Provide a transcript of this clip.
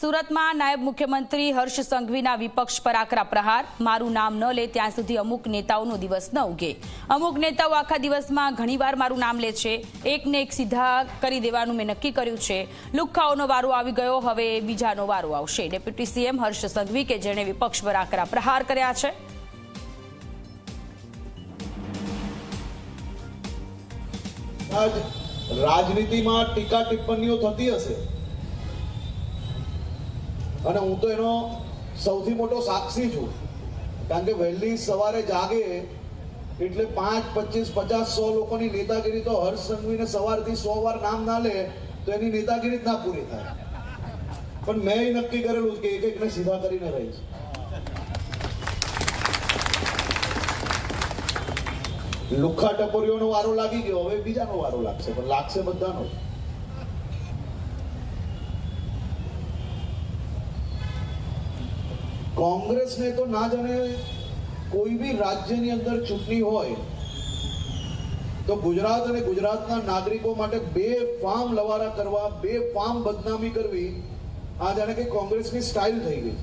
સુરતમાં નાયબ મુખ્યમંત્રી હર્ષ સંઘવીના વિપક્ષ પર આકરા પ્રહાર। મારું નામ ન લે ત્યાં સુધી અમુક નેતાઓનો દિવસ ન ઉગે। અમુક નેતાઓ આખા દિવસમાં ઘણીવાર મારું નામ લે છે। એકને એક સીધા કરી દેવાનું મેં નક્કી કર્યું છે। લુખ્ખાઓનો વારો આવી ગયો, હવે બીજાનો વારો આવશે। ડેપ્યુટી સીએમ હર્ષ સંઘવી કે જેણે વિપક્ષ પર આકરા પ્રહાર કર્યા છે। રાજનીતિમાં ટીકા ટિપ્પણીઓ થતી હશે અને હું તો એનો સૌથી મોટો સાક્ષી છું, કારણ કે વહેલી સવારે જાગે એટલે 5, 25, 50, 100 લોકોની નેતાગીરી તો હર્ષ સંઘવીને સવારથી 100 વાર નામ ના લે તો એની નેતાગીરી જ ના પૂરી થાય। પણ મેં એ નક્કી કરેલું કે એક એકને સીધા કરીને રહીશ। લુખ્ખા ટપોરીઓનો વારો લાગી ગયો, હવે બીજાનો વારો લાગશે, પણ લાગશે બધાનો। કોંગ્રેસને તો ના જાણે કોઈ બી રાજ્યની અંદર ચૂંટણી હોય તો ગુજરાત અને ગુજરાતના નાગરિકો માટે બેફામ લવારા કરવા, બેફામ બદનામી કરવી, આ જાણે કે કોંગ્રેસની સ્ટાઇલ થઈ ગઈ।